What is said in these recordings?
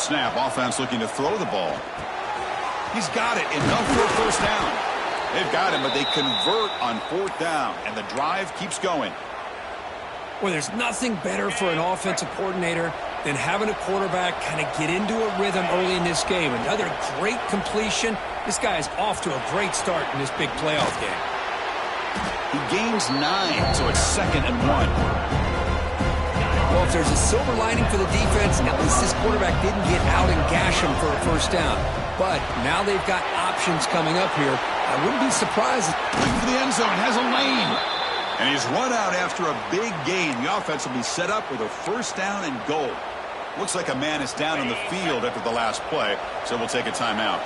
snap. Offense looking to throw the ball. He's got it. Enough for a first down. They've got him, but they convert on fourth down, and the drive keeps going. Well, there's nothing better for an offensive coordinator than having a quarterback kind of get into a rhythm early in this game. Another great completion. This guy is off to a great start in this big playoff game. He gains 9, so it's 2nd and 1. Well, if there's a silver lining for the defense, at least this quarterback didn't get out and gash him for a first down. But now they've got options coming up here. I wouldn't be surprised. Looking for the end zone, has a lane. And he's run out after a big gain. The offense will be set up with a first down and goal. Looks like a man is down on the field after the last play, so we'll take a timeout.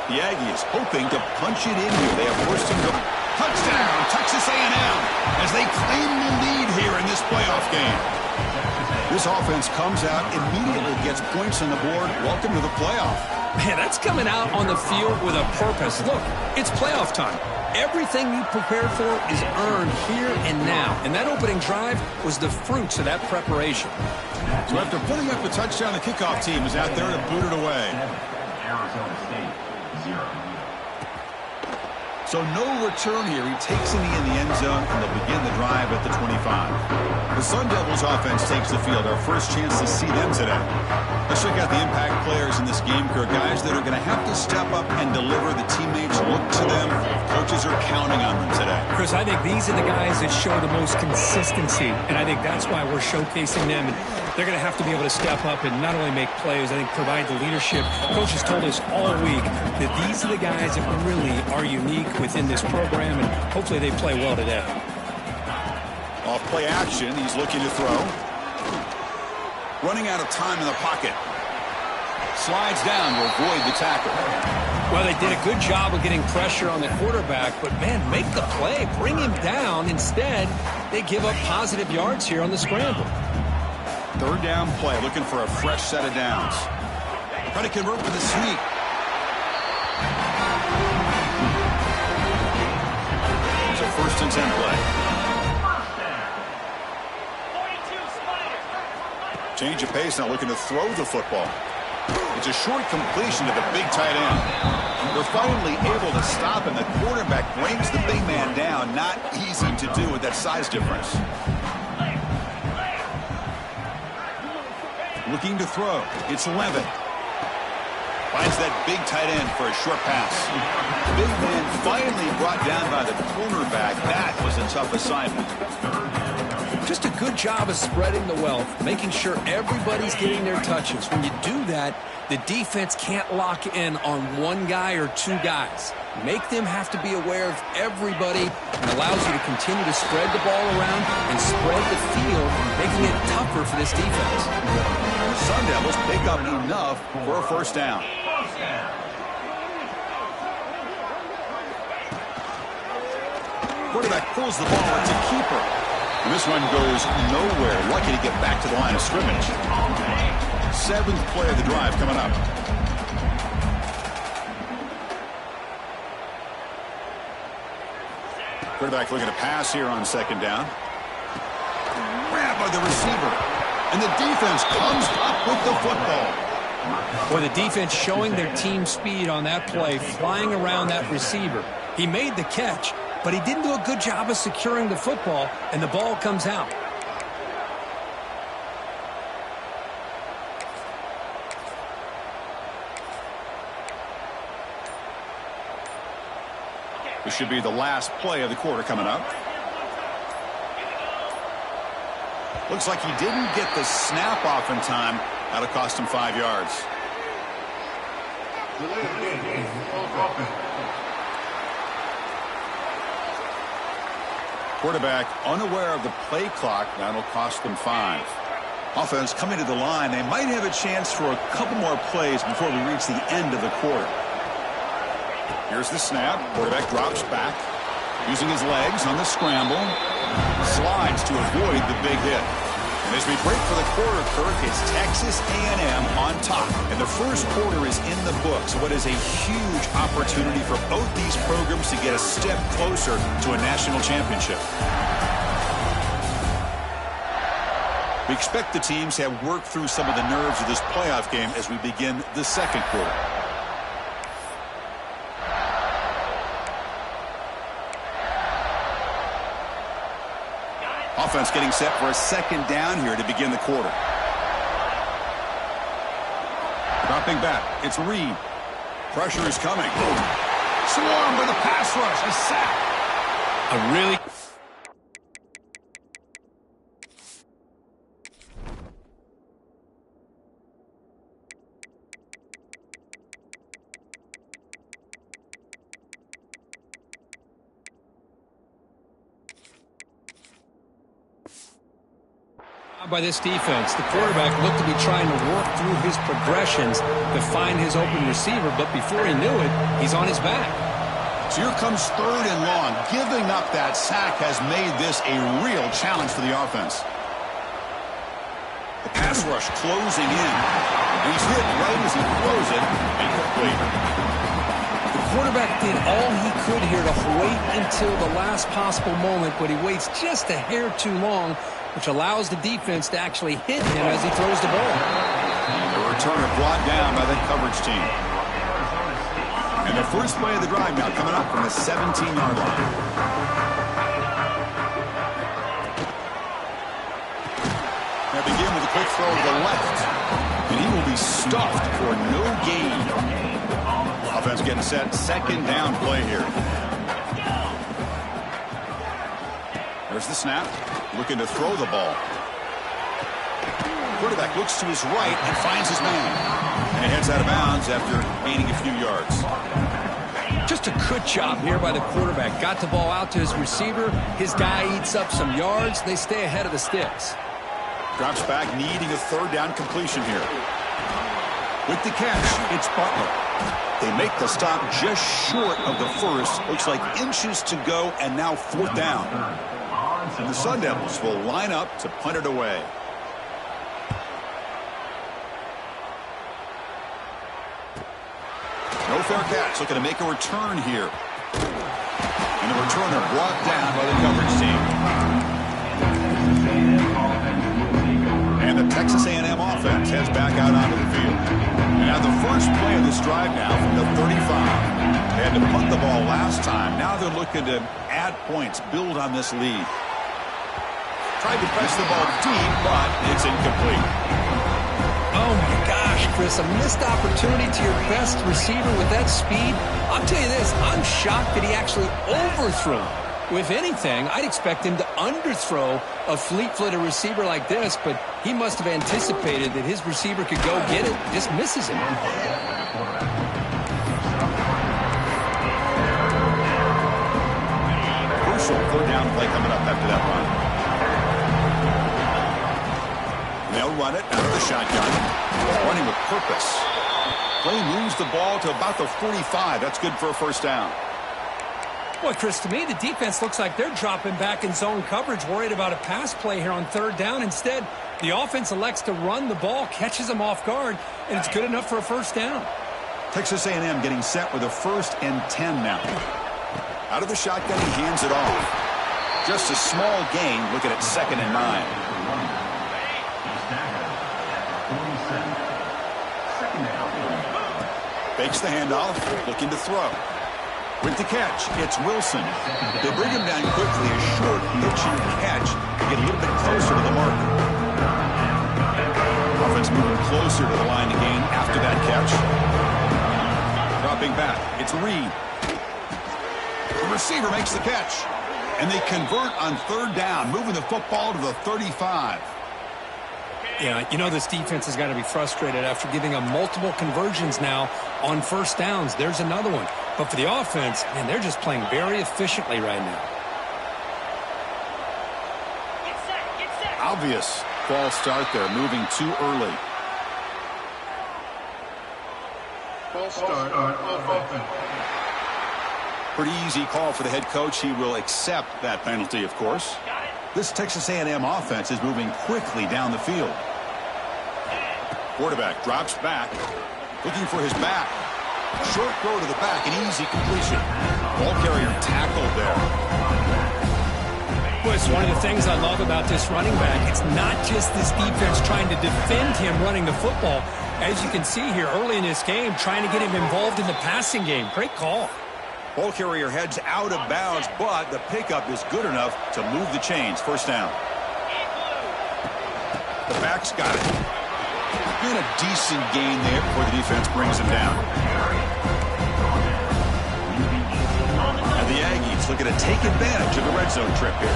The Aggies hoping to punch it in here. They have first and goal. Touchdown, Texas A&M, as they claim the lead here in this playoff game. This offense comes out, immediately gets points on the board. Welcome to the playoff. Man, that's coming out on the field with a purpose. Look, it's playoff time. Everything you prepared for is earned here and now. And that opening drive was the fruits of that preparation. So after putting up a touchdown, the kickoff team is out there to boot it away. Arizona State, 0. So no return here. He takes it in the end zone, and they'll begin the drive at the 25. The Sun Devils offense takes the field. Our first chance to see them today. Let's check out the impact players in this game, Kirk. Guys that are going to have to step up and deliver. The teammates look to them. Coaches are counting on them today. Chris, I think these are the guys that show the most consistency, and I think that's why we're showcasing them. And they're going to have to be able to step up and not only make plays, I think provide the leadership. Coaches told us all week that these are the guys that really are unique within this program, and hopefully they play well today. Off play action, he's looking to throw. Running out of time in the pocket. Slides down to avoid the tackle. Well, they did a good job of getting pressure on the quarterback, but, man, make the play. Bring him down. Instead, they give up positive yards here on the scramble. Third down play, looking for a fresh set of downs. Try to convert with a sweep. It's a 1st and 10 play. Change of pace, now looking to throw the football. It's a short completion to the big tight end. They're finally able to stop, and the quarterback brings the big man down. Not easy to do with that size difference. Looking to throw. It's Levin. Finds that big tight end for a short pass. Big man finally brought down by the cornerback. That was a tough assignment. Just a good job of spreading the wealth, making sure everybody's getting their touches. When you do that, the defense can't lock in on one guy or two guys. Make them have to be aware of everybody, and allows you to continue to spread the ball around and spread the field, making it tougher for this defense. The Sun Devils pick up enough for a first down. Quarterback pulls the ball. It's a keeper. And this one goes nowhere. Lucky to get back to the line of scrimmage. 7th play of the drive coming up. Quarterback looking to pass here on 2nd down. Grabbed by the receiver. And the defense comes up with the football. Boy, the defense showing their team speed on that play, flying around that receiver. He made the catch, but he didn't do a good job of securing the football, and the ball comes out. This should be the last play of the quarter coming up. Looks like he didn't get the snap off in time. That'll cost him 5 yards. Quarterback unaware of the play clock. That'll cost them 5. Offense coming to the line. They might have a chance for a couple more plays before we reach the end of the quarter. Here's the snap. Quarterback drops back. Using his legs on the scramble. Slides to avoid the big hit. And as we break for the quarter, Kirk, it's Texas A&M on top. And the first quarter is in the books. What is a huge opportunity for both these programs to get a step closer to a national championship. We expect the teams to have worked through some of the nerves of this playoff game as we begin the second quarter. Offense getting set for a second down here to begin the quarter. Dropping back, it's Reed. Pressure is coming. Swarm with a pass rush, a sack. A really... by this defense. The quarterback looked to be trying to work through his progressions to find his open receiver, but before he knew it, he's on his back. So here comes 3rd and long. Giving up that sack has made this a real challenge for the offense. The pass rush closing in. And he's hit right as he throws it. Incomplete. The quarterback did all he could here to wait until the last possible moment, but he waits just a hair too long, which allows the defense to actually hit him as he throws the ball. The returner brought down by the coverage team. And the first play of the drive now coming up from the 17-yard line. Now begin with a quick throw to the left. And he will be stuffed for no gain. Offense getting set. Second down play here. There's the snap. Looking to throw the ball. Quarterback looks to his right and finds his man. And heads out of bounds after gaining a few yards. Just a good job here by the quarterback. Got the ball out to his receiver. His guy eats up some yards. They stay ahead of the sticks. Drops back, needing a 3rd down completion here. With the catch, it's Butler. They make the stop just short of the first. Looks like inches to go, and now 4th down. And the Sun Devils will line up to punt it away. No fair catch. Looking to make a return here. And the returner brought down by the coverage team. And the Texas A&M offense heads back out onto the field. And now the first play of this drive now from the 35. They had to punt the ball last time. Now they're looking to add points, build on this lead. Tried to press the ball deep, but it's incomplete. Oh, my gosh, Chris, a missed opportunity to your best receiver with that speed. I'll tell you this, I'm shocked that he actually overthrew. If anything, I'd expect him to underthrow a fleet-footed receiver like this, but he must have anticipated that his receiver could go get it, just misses him. Crucial 3rd down play coming up after that run. They'll run it out of the shotgun. Running with purpose. Play moves the ball to about the 45. That's good for a 1st down. Boy, Chris, to me, the defense looks like they're dropping back in zone coverage, worried about a pass play here on 3rd down. Instead, the offense elects to run the ball, catches them off guard, and it's good enough for a 1st down. Texas A&M getting set with a 1st and 10 now. Out of the shotgun, he hands it off. Just a small gain, looking at 2nd and 9. Fakes the handoff, looking to throw. With the catch, it's Wilson. They bring him down quickly, a short pitching catch to get a little bit closer to the mark. Offense moving closer to the line to gain after that catch. Dropping back, it's Reed. The receiver makes the catch. And they convert on 3rd down, moving the football to the 35. Yeah, you know this defense has got to be frustrated after giving up multiple conversions now on 1st downs. There's another one. But for the offense, man, they're just playing very efficiently right now. Obvious false start there, moving too early. False start on offense. Pretty easy call for the head coach. He will accept that penalty, of course. This Texas A&M offense is moving quickly down the field. Quarterback drops back, looking for his back. Short throw to the back, an easy completion. Ball carrier tackled there. Well, it's one of the things I love about this running back. It's not just this defense trying to defend him running the football. As you can see here early in this game, trying to get him involved in the passing game. Great call. Ball carrier heads out of bounds, but the pickup is good enough to move the chains. First down. The back's got it. And a decent gain there before the defense brings him down. And the Aggies looking to take advantage of the red zone trip here.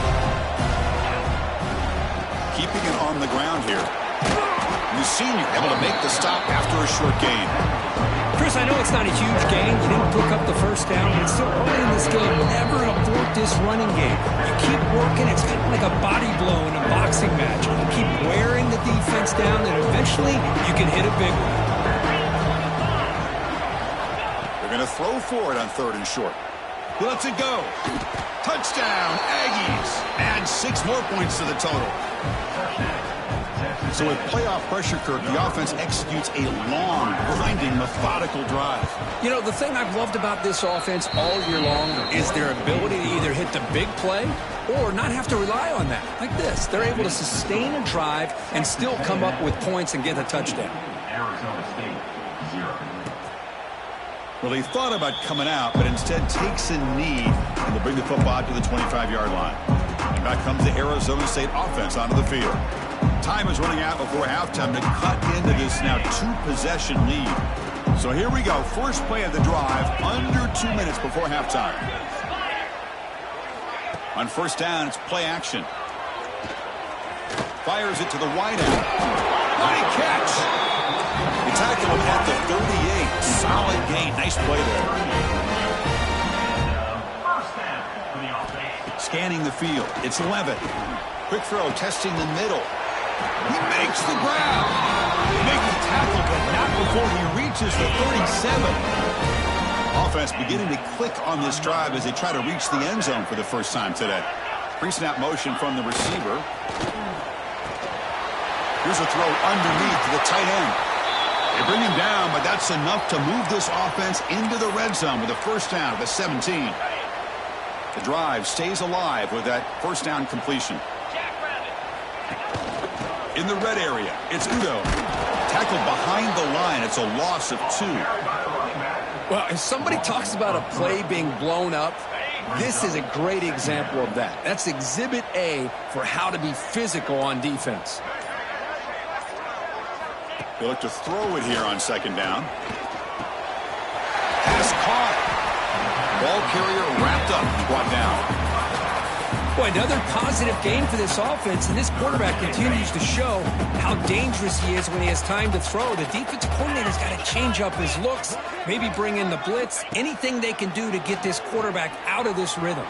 Keeping it on the ground here. The senior able to make the stop after a short gain. Chris, I know it's not a huge gain. You didn't pick up the first down, but it's still early in this game. Never abort this running game. You keep working. It's kind of like a body blow in a boxing match. You keep wearing the defense down, and eventually you can hit a big one. They're going to throw for it on 3rd and short. He lets it go. Touchdown, Aggies. Add 6 more points to the total. So with playoff pressure, Kirk, the offense executes a long, grinding, methodical drive. You know, the thing I've loved about this offense all year long is their ability to either hit the big play or not have to rely on that. Like this. They're able to sustain a drive and still come up with points and get a touchdown. Arizona State, 0. Well, he thought about coming out, but instead takes a knee and will bring the football out to the 25-yard line. And back comes the Arizona State offense onto the field. Time is running out before halftime to cut into this now 2-possession lead. So here we go. First play of the drive, under 2 minutes before halftime. On first down, it's play action. Fires it to the wideout. Nice catch. They tackle him at the 38. Solid gain. Nice play there. Scanning the field. It's Levitt. Quick throw, testing the middle. He makes the ground. They make the tackle, but not before he reaches the 37. Offense beginning to click on this drive as they try to reach the end zone for the first time today. Pre-snap motion from the receiver. Here's a throw underneath to the tight end. They bring him down, but that's enough to move this offense into the red zone with a first down at the 17. The drive stays alive with that first down completion. In the red area, it's Udo. Tackled behind the line. It's a loss of 2. Well, if somebody talks about a play being blown up, this is a great example of that. That's Exhibit A for how to be physical on defense. They look to throw it here on second down. Pass caught. Ball carrier wrapped up, brought down. Boy, another positive game for this offense, and this quarterback continues to show how dangerous he is when he has time to throw. The defensive coordinator's got to change up his looks, maybe bring in the blitz, anything they can do to get this quarterback out of this rhythm.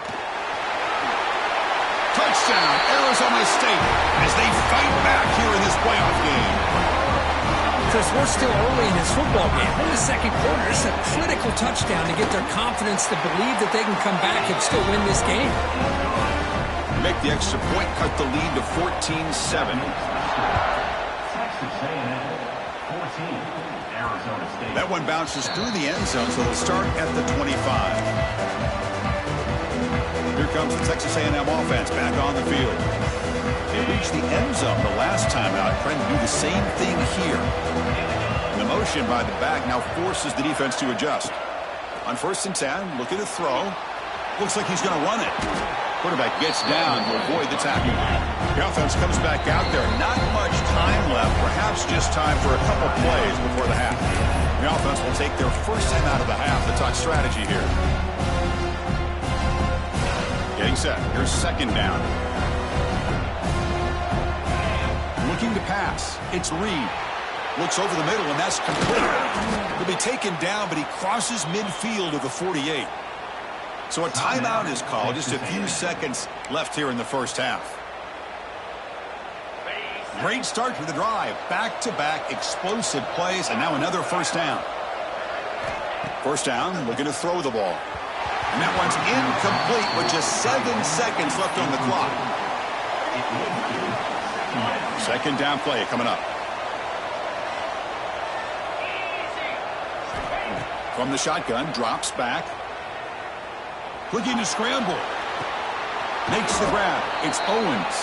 Touchdown, Arizona State, as they fight back here in this playoff game. Chris, we're still early in this football game. In the second quarter, it's a critical touchdown to get their confidence to believe that they can come back and still win this game. Make the extra point, cut the lead to 14-7. That one bounces through the end zone, so they'll start at the 25. Here comes the Texas A&M offense back on the field. They reached the end zone the last time out, trying to do the same thing here. And the motion by the back now forces the defense to adjust. On 1st and 10, looking to throw. Looks like he's going to run it. Quarterback gets down to avoid the tackle. The offense comes back out there. Not much time left. Perhaps just time for a couple plays before the half. The offense will take their first time out of the half to talk strategy here. Getting set. Here's second down. Looking to pass. It's Reed. Looks over the middle, and that's complete. He'll be taken down, but he crosses midfield to the 48. So a timeout is called. Just a few seconds left here in the first half. Great start to the drive. Back-to-back explosive plays, and now another first down. First down, looking to throw the ball. And that one's incomplete with just 7 seconds left on the clock. Second down play coming up. From the shotgun, drops back. Looking to scramble. Makes the grab. It's Owens.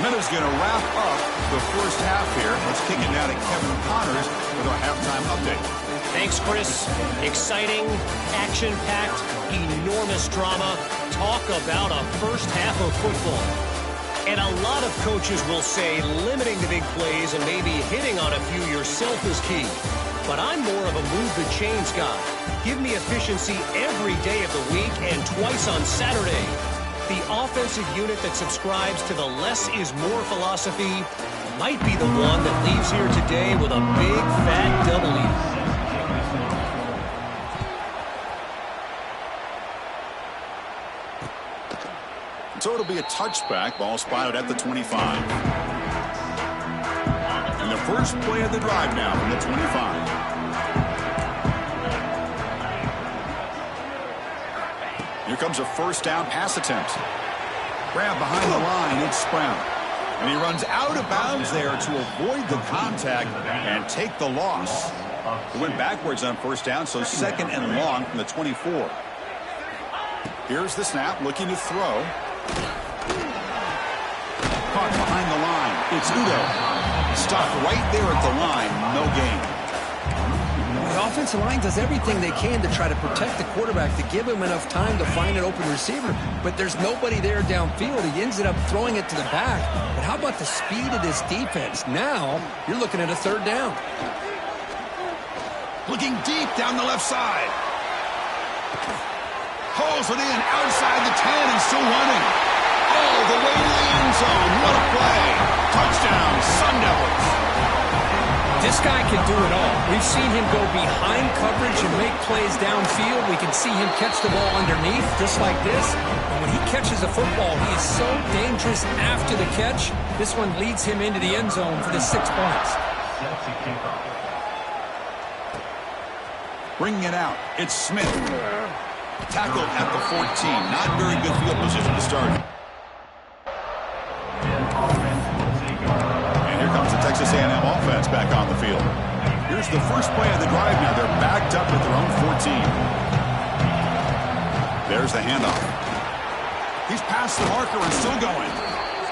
Miller's going to wrap up the first half here. Let's kick it down to Kevin Connors with our halftime update. Thanks, Chris. Exciting, action-packed, enormous drama. Talk about a first half of football. And a lot of coaches will say limiting the big plays and maybe hitting on a few yourself is key. But I'm more of a move the chains guy. Give me efficiency every day of the week and twice on Saturday. The offensive unit that subscribes to the less is more philosophy might be the one that leaves here today with a big fat W. So it'll be a touchback. Ball spotted at the 25. And the first play of the drive now from the 25. Here comes a first down pass attempt. Grab behind the line. It's Brown. And he runs out of bounds there to avoid the contact and take the loss. He went backwards on first down, so second and long from the 24. Here's the snap, looking to throw. Caught behind the line. It's Udo. Stopped right there at the line. No gain. The offensive line does everything they can to try to protect the quarterback, to give him enough time to find an open receiver. But there's nobody there downfield. He ends up throwing it to the back. But how about the speed of this defense? Now you're looking at a third down. Looking deep down the left side. Hauls it in outside the 10 and still running. All the way to the end zone. What a play. Touchdown, Sun Devils. This guy can do it all. We've seen him go behind coverage and make plays downfield. We can see him catch the ball underneath just like this. And when he catches a football, he is so dangerous after the catch. This one leads him into the end zone for the 6 points. Bringing it out. It's Smith. Tackled at the 14. Not very good field position to start. And here comes the Texas A&M offense back on the field. Here's the first play of the drive now. They're backed up at their own 14. There's the handoff. He's past the marker and still going.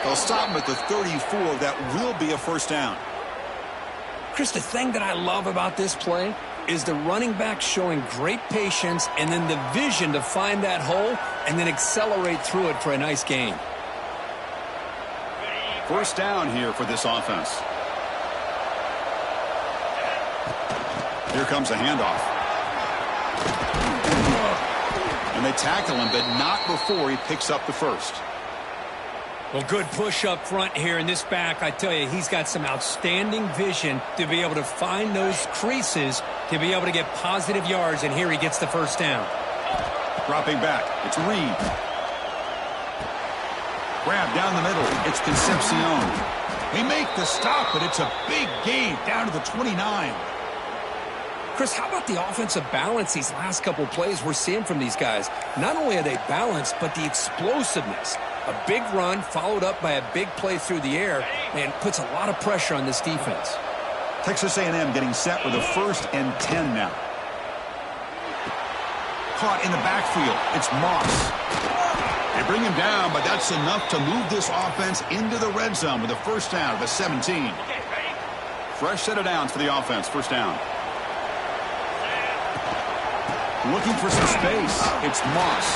They'll stop him at the 34. That will be a first down. Chris, the thing that I love about this play is the running back showing great patience and then the vision to find that hole and then accelerate through it for a nice gain. First down here for this offense. Here comes a handoff. And they tackle him, but not before he picks up the first. Well, good push up front here in this back. I tell you, he's got some outstanding vision to be able to find those creases to be able to get positive yards, and here he gets the first down. Dropping back, it's Reed. Grab down the middle, it's Concepcion. They make the stop, but it's a big gain down to the 29. Chris, how about the offensive balance these last couple plays we're seeing from these guys? Not only are they balanced, but the explosiveness. A big run followed up by a big play through the air and puts a lot of pressure on this defense. Texas A&M getting set with a 1st and 10 now. Caught in the backfield. It's Moss. They bring him down, but that's enough to move this offense into the red zone with a first down at the 17. Fresh set of downs for the offense. First down. Looking for some space. It's Moss.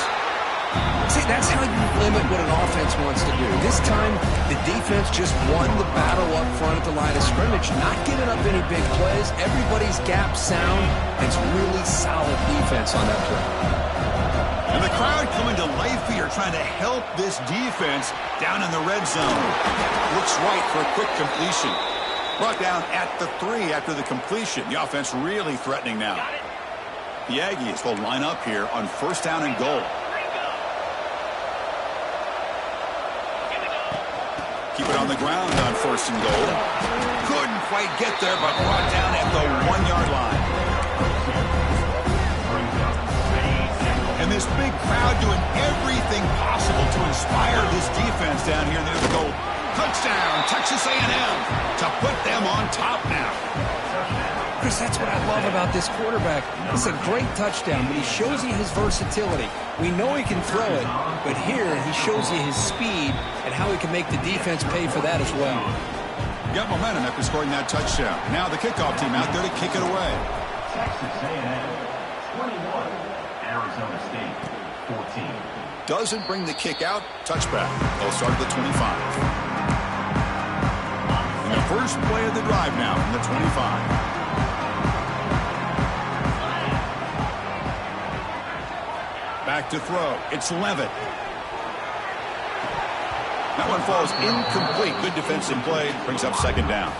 See, that's how you limit what an offense wants to do. This time, the defense just won the battle up front at the line of scrimmage, not giving up any big plays. Everybody's gap sound. It's really solid defense on that play. And the crowd coming to life here, trying to help this defense down in the red zone. Looks right for a quick completion. Brought down at the 3 after the completion. The offense really threatening now. The Aggies will line up here on first down and goal. Keep it on the ground on 1st and goal. Couldn't quite get there, but brought down at the 1-yard line. And this big crowd doing everything possible to inspire this defense down here near the goal. Touchdown, Texas A&M, to put them on top now. Chris, that's what I love about this quarterback. It's a great touchdown, but he shows you his versatility. We know he can throw it, but here he shows you his speed and how he can make the defense pay for that as well. Got momentum after scoring that touchdown. Now the kickoff team out there to kick it away. Texas A&M 21, Arizona State 14. Doesn't bring the kick out. Touchback. They'll start at the 25. And the first play of the drive now from the 25. Back to throw. It's Levitt. That one falls incomplete. Good defensive play. Brings up second down.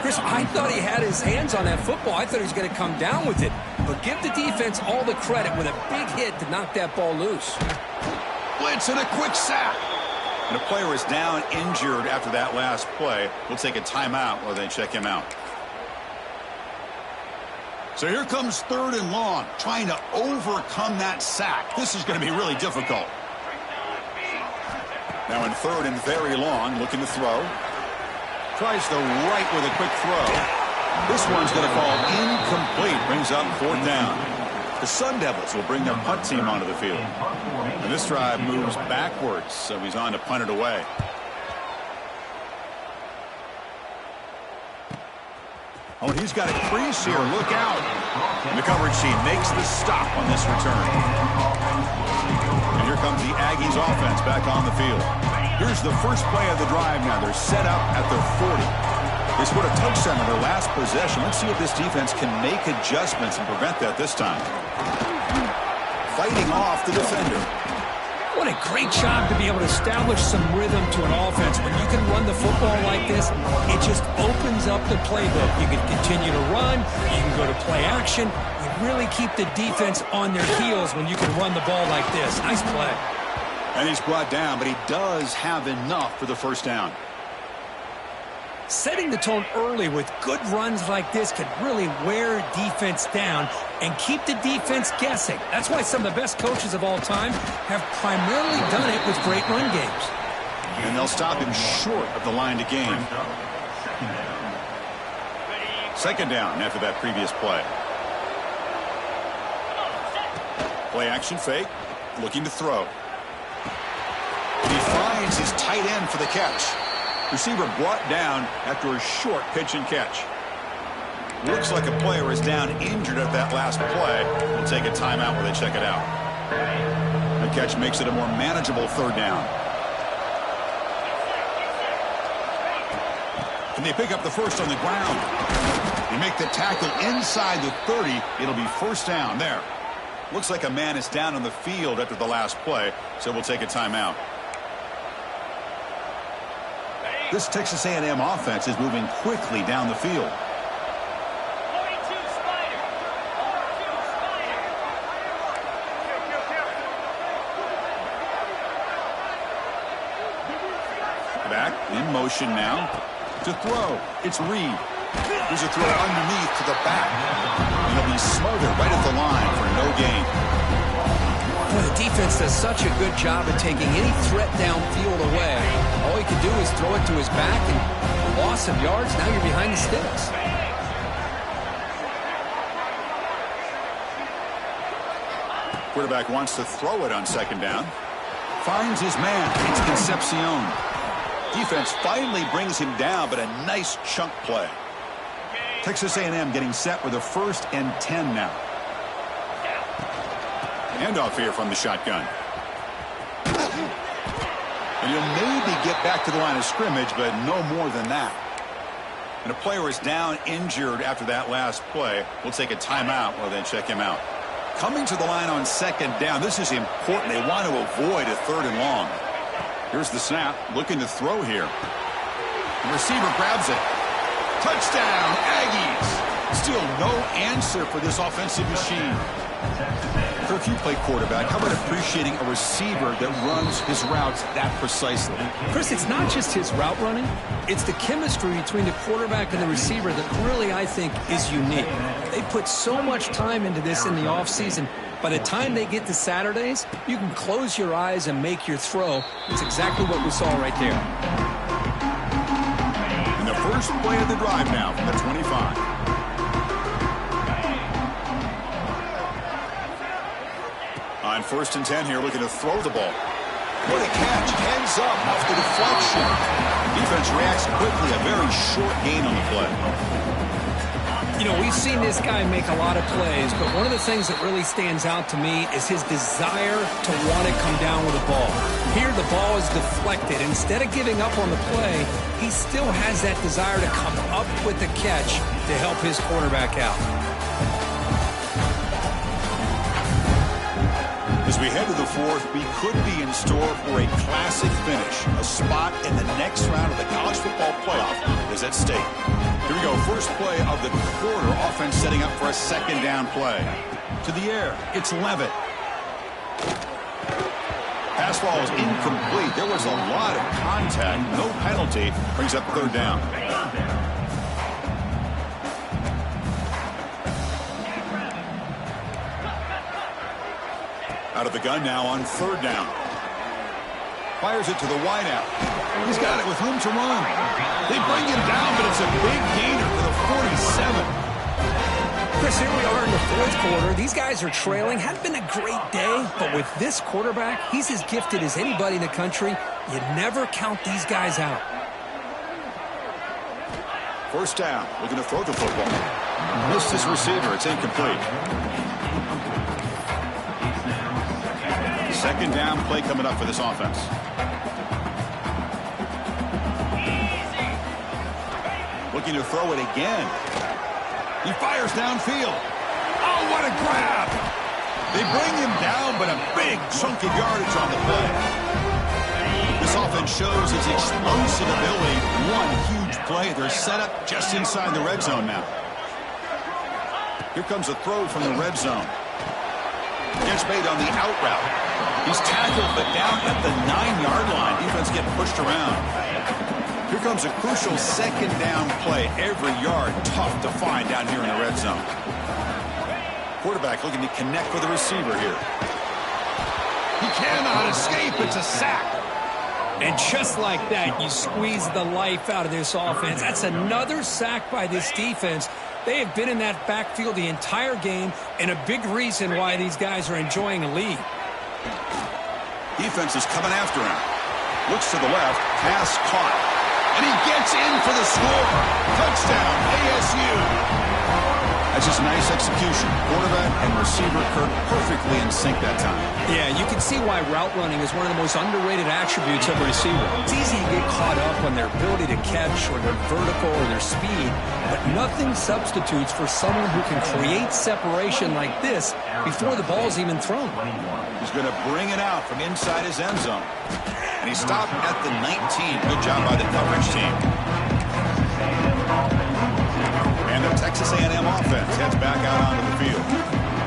Chris, I thought he had his hands on that football. I thought he was going to come down with it. But give the defense all the credit with a big hit to knock that ball loose. Blitz and a quick sack. And a player is down injured after that last play. We'll take a timeout while they check him out. So here comes 3rd and long, trying to overcome that sack. This is going to be really difficult. Now in 3rd and very long, looking to throw. Tries the right with a quick throw. This one's going to fall incomplete. Brings up 4th down. The Sun Devils will bring their punt team onto the field. And this drive moves backwards, so he's on to punt it away. Oh, and he's got a crease here. Look out. And the coverage team makes the stop on this return. And here comes the Aggies offense back on the field. Here's the first play of the drive now. They're set up at their 40. They scored a touchdown on their last possession. Let's see if this defense can make adjustments and prevent that this time. Fighting off the defender. What a great job to be able to establish some rhythm to an offense. When you can run the football like this, it just opens up the playbook. You can continue to run. You can go to play action. You really keep the defense on their heels when you can run the ball like this. Nice play. And he's brought down, but he does have enough for the first down. Setting the tone early with good runs like this can really wear defense down and keep the defense guessing. That's why some of the best coaches of all time have primarily done it with great run games. And they'll stop him short of the line to gain. Second down after that previous play. Play action fake. Looking to throw. He finds his tight end for the catch. Receiver brought down after a short pitch and catch. Looks like a player is down injured at that last play. We'll take a timeout while they check it out. The catch makes it a more manageable 3rd down. Can they pick up the first on the ground? They make the tackle inside the 30. It'll be 1st down there. Looks like a man is down on the field after the last play, so we'll take a timeout. This Texas A&M offense is moving quickly down the field. Back in motion now to throw. It's Reed. There's a throw underneath to the back. And he'll be smothered right at the line for no gain. Well, the defense does such a good job of taking any threat downfield away. All he can do is throw it to his back and loss of yards. Now you're behind the sticks. Quarterback wants to throw it on 2nd down. Finds his man. It's Concepcion. Defense finally brings him down, but a nice chunk play. Texas A&M getting set with a 1st and 10 now. Handoff here from the shotgun. And he'll maybe get back to the line of scrimmage, but no more than that. And a player is down injured after that last play. We'll take a timeout while they check him out. Coming to the line on 2nd down. This is important. They want to avoid a 3rd and long. Here's the snap. Looking to throw here. The receiver grabs it. Touchdown, Aggies. Still no answer for this offensive machine. Kirk, you play quarterback. How about appreciating a receiver that runs his routes that precisely? Chris, it's not just his route running. It's the chemistry between the quarterback and the receiver that really, I think, is unique. They put so much time into this in the offseason. By the time they get to Saturdays, you can close your eyes and make your throw. It's exactly what we saw right there. And the first play of the drive now from the 25. first and 10 here, looking to throw the ball. What a catch. Hands up off the deflection. Defense reacts quickly. A very short gain on the play. You know, we've seen this guy make a lot of plays, but one of the things that really stands out to me is his desire to want to come down with the ball. Here, the ball is deflected. Instead of giving up on the play, he still has that desire to come up with the catch to help his quarterback out. As we head to the fourth, we could be in store for a classic finish. A spot in the next round of the college football playoff is at stake. Here we go. First play of the quarter. Offense setting up for a second down play. To the air. It's Levitt. Pass ball is incomplete. There was a lot of contact. No penalty. Brings up third down. Out of the gun now on third down. Fires it to the wideout. He's got it with room to run. They bring him down, but it's a big gainer for the 47. Chris, here we are in the fourth quarter. These guys are trailing. Hadn't been a great day, but with this quarterback, he's as gifted as anybody in the country. You never count these guys out. First down. Looking to throw the football. Missed his receiver. It's incomplete. Second down play coming up for this offense. Looking to throw it again. He fires downfield. Oh, what a grab! They bring him down, but a big chunk of yardage on the play. This offense shows its explosive ability. One huge play. They're set up just inside the red zone now. Here comes a throw from the red zone. Gets made on the out route. He's tackled, but down at the 9-yard line. Defense getting pushed around. Here comes a crucial second down play. Every yard tough to find down here in the red zone. Quarterback looking to connect with the receiver here. He cannot escape. It's a sack. And just like that, you squeeze the life out of this offense. That's another sack by this defense. They have been in that backfield the entire game, and a big reason why these guys are enjoying a lead. Defense is coming after him. Looks to the left. Pass caught. And he gets in for the score. Touchdown, ASU. That's just nice execution. Quarterback and receiver Kirk perfectly in sync that time. Yeah, you can see why route running is one of the most underrated attributes of a receiver. It's easy to get caught up on their ability to catch or their vertical or their speed, but nothing substitutes for someone who can create separation like this before the ball's even thrown. He's going to bring it out from inside his end zone. And he stopped at the 19. Good job by the coverage team. And the Texas A&M offense heads back out onto the field.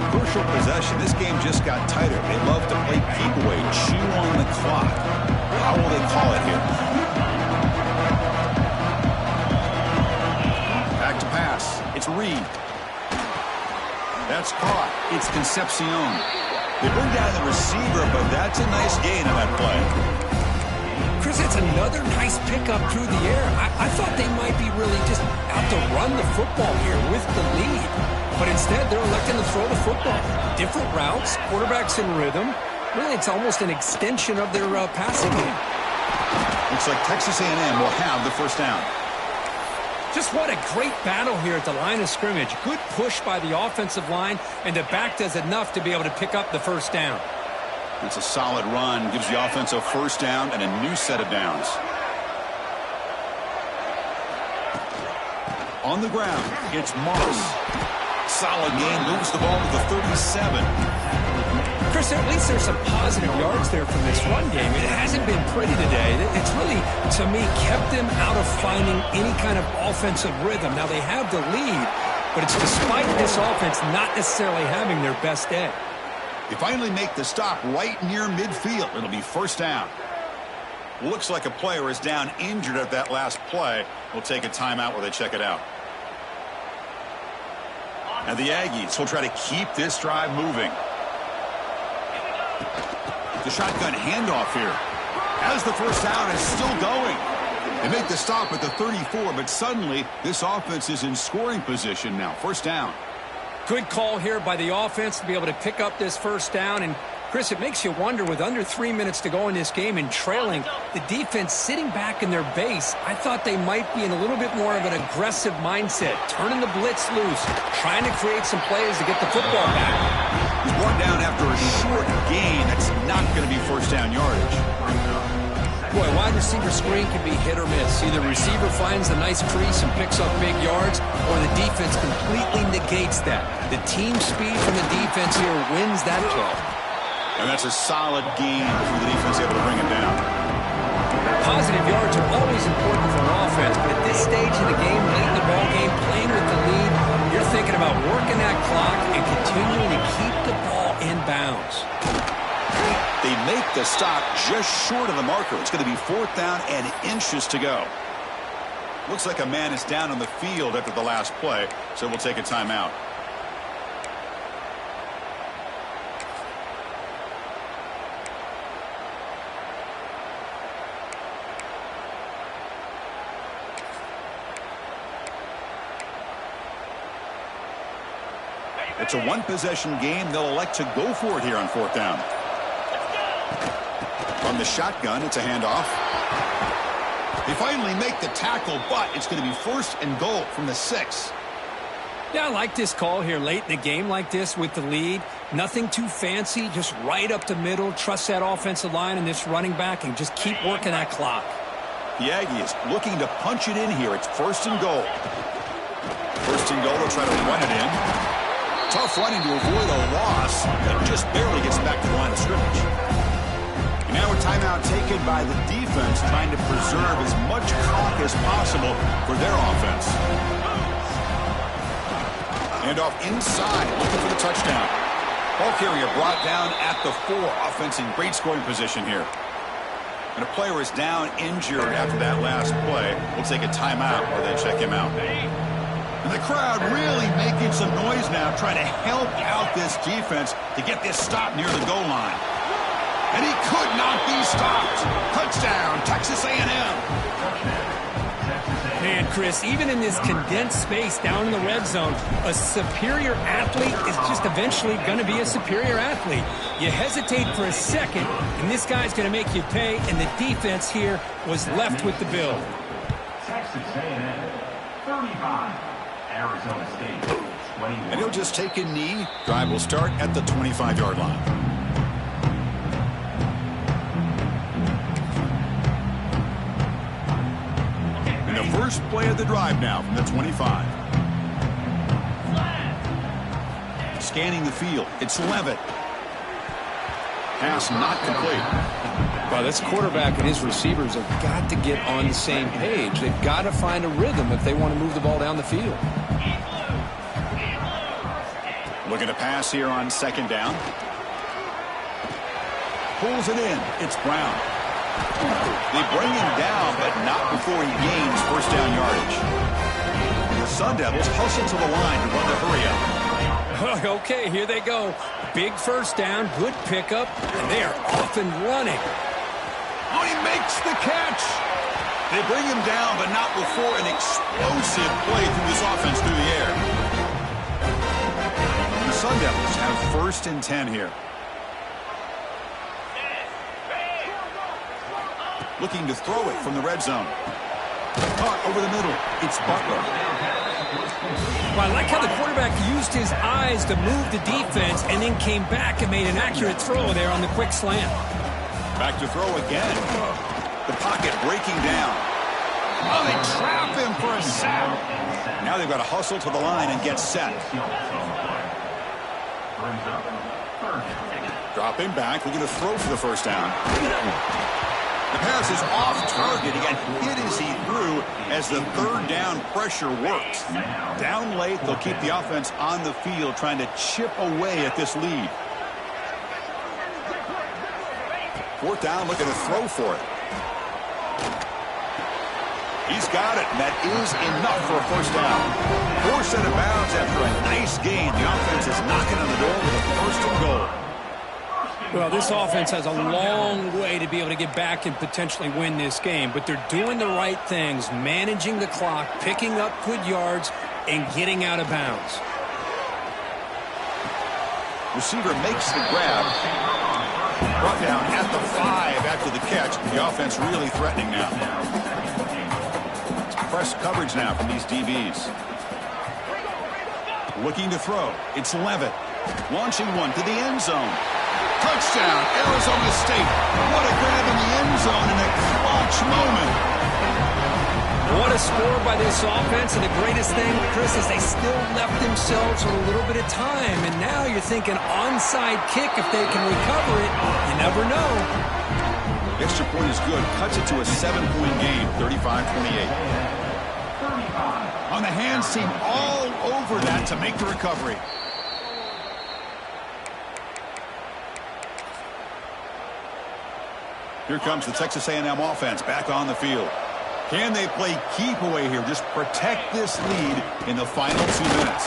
Crucial possession. This game just got tighter. They love to play keep away, chew on the clock. How will they call it here? Back to pass. It's Reed. That's caught. It's Concepcion. They bring down the receiver, but that's a nice gain on that play. Chris, it's another nice pickup through the air. I thought they might be really just out to run the football here with the lead. But instead, they're electing to throw the football. Different routes, quarterbacks in rhythm. Really, it's almost an extension of their passing game. Looks like Texas A&M will have the first down. Just what a great battle here at the line of scrimmage. Good push by the offensive line, and the back does enough to be able to pick up the first down. It's a solid run. Gives the offense a first down and a new set of downs. On the ground, it's Moss. Solid gain. Moves the ball to the 37. Chris, at least there's some positive yards there from this run game. It hasn't been pretty today. It's really, to me, kept them out of finding any kind of offensive rhythm. Now, they have the lead, but it's despite this offense not necessarily having their best day. They finally make the stop right near midfield. It'll be first down. Looks like a player is down injured at that last play. We'll take a timeout while they check it out. And the Aggies will try to keep this drive moving. The shotgun handoff here. As the first down is still going. They make the stop at the 34, but suddenly this offense is in scoring position now. First down. Good call here by the offense to be able to pick up this first down, and Chris, it makes you wonder, with under 3 minutes to go in this game and trailing, the defense sitting back in their base, I thought they might be in a little bit more of an aggressive mindset, turning the blitz loose, trying to create some plays to get the football back. He's brought down after a short gain. That's not going to be first down yardage. Boy, wide receiver screen can be hit or miss. Either receiver finds a nice crease and picks up big yards, or the defense completely negates that. The team speed from the defense here wins that play. And that's a solid gain for the defense able to bring him down. Positive yards are always important for an offense, but at this stage of the game, late in the ball game, playing with the lead, you're thinking about working that clock and continuing to keep the ball in bounds. They make the stop just short of the marker. It's going to be 4th down and inches to go. Looks like a man is down on the field after the last play, so we'll take a timeout. It's a one-possession game. They'll elect to go for it here on 4th down. From the shotgun, it's a handoff. They finally make the tackle, but it's going to be 1st and goal from the 6. Yeah, I like this call here late in the game like this with the lead. Nothing too fancy, just right up the middle. Trust that offensive line and this running back and just keep working that clock. The Aggies looking to punch it in here. It's 1st and goal. 1st and goal, they'll try to run it in. Tough running to avoid a loss that just barely gets back to the line of scrimmage. And now a timeout taken by the defense, trying to preserve as much clock as possible for their offense. And off inside, looking for the touchdown. Ball carrier brought down at the 4. Offense in great scoring position here. And a player is down injured after that last play. We'll take a timeout while they check him out. And the crowd really making some noise now, trying to help out this defense to get this stop near the goal line. And he could not be stopped. Touchdown, Texas A&M. Man, Chris, even in this condensed space down in the red zone, a superior athlete is just eventually going to be a superior athlete. You hesitate for a second, and this guy's going to make you pay, and the defense here was left with the bill. Texas A&M, 35. Arizona State, 21. And he'll just take a knee. Drive will start at the 25-yard line. And the first play of the drive now from the 25. Scanning the field. It's Levitt. Pass not complete. Well, this quarterback and his receivers have got to get on the same page. They've got to find a rhythm if they want to move the ball down the field. Looking to pass here on 2nd down. Pulls it in. It's Brown. They bring him down, but not before he gains 1st down yardage. The Sun Devils hustle to the line to run the hurry up. Okay, here they go. Big 1st down, good pickup, and they are off and running. Oh, he makes the catch. They bring him down, but not before an explosive play through this offense through the air. The Sun Devils have 1st and 10 here. Looking to throw it from the red zone. Caught over the middle. It's Butler. Well, I like how the quarterback used his eyes to move the defense and then came back and made an accurate throw there on the quick slant. Back to throw again. The pocket breaking down. Oh, they trap him for a sack. Now they've got to hustle to the line and get set. Dropping back. We're going to throw for the 1st down. The pass is off target. He got hit as he threw as the 3rd down pressure works. Down late, they'll keep the offense on the field trying to chip away at this lead. 4th down, looking to throw for it. He's got it, and that is enough for a 1st down. Forced out of bounds after a nice gain. The offense is knocking on the door with a 1st and goal. Well, this offense has a long way to be able to get back and potentially win this game, but they're doing the right things, managing the clock, picking up good yards, and getting out of bounds. Receiver makes the grab. Brought down at the 5 after the catch. The offense really threatening now. It's press coverage now from these DBs. Looking to throw. It's Levitt. Launching one to the end zone. Touchdown, Arizona State. What a grab in the end zone in a clutch moment. What a score by this offense, and the greatest thing, Chris, is they still left themselves with a little bit of time, and now you're thinking onside kick if they can recover it. You never know. The extra point is good. Cuts it to a 7-point game, 35-28. On the hands team all over that to make the recovery. Here comes the Texas A&M offense back on the field. Can they play keep away here? Just protect this lead in the final 2 minutes.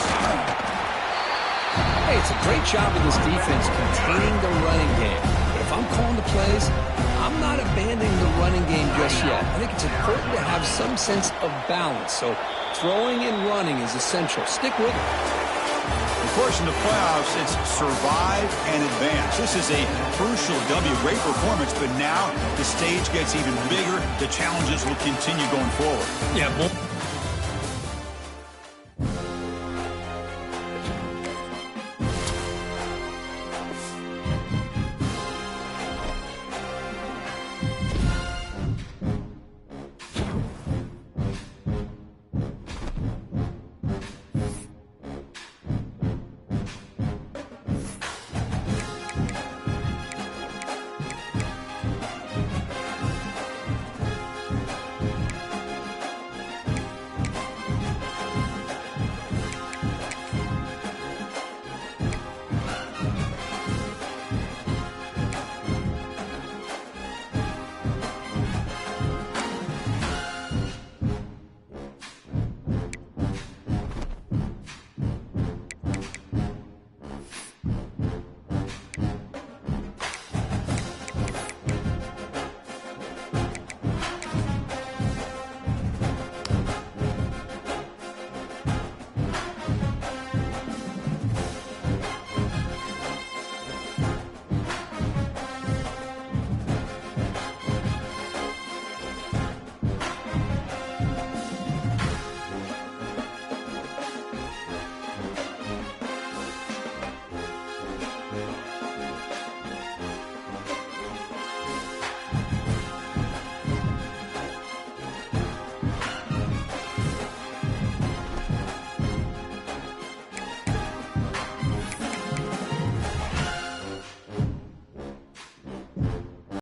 Hey, it's a great job of this defense containing the running game. But if I'm calling the plays, I'm not abandoning the running game just yet. I think it's important to have some sense of balance. So throwing and running is essential. Stick with it. Of course, in the playoffs, it's survive and advance. This is a crucial W. Great performance, but now the stage gets even bigger. The challenges will continue going forward. Yeah, well,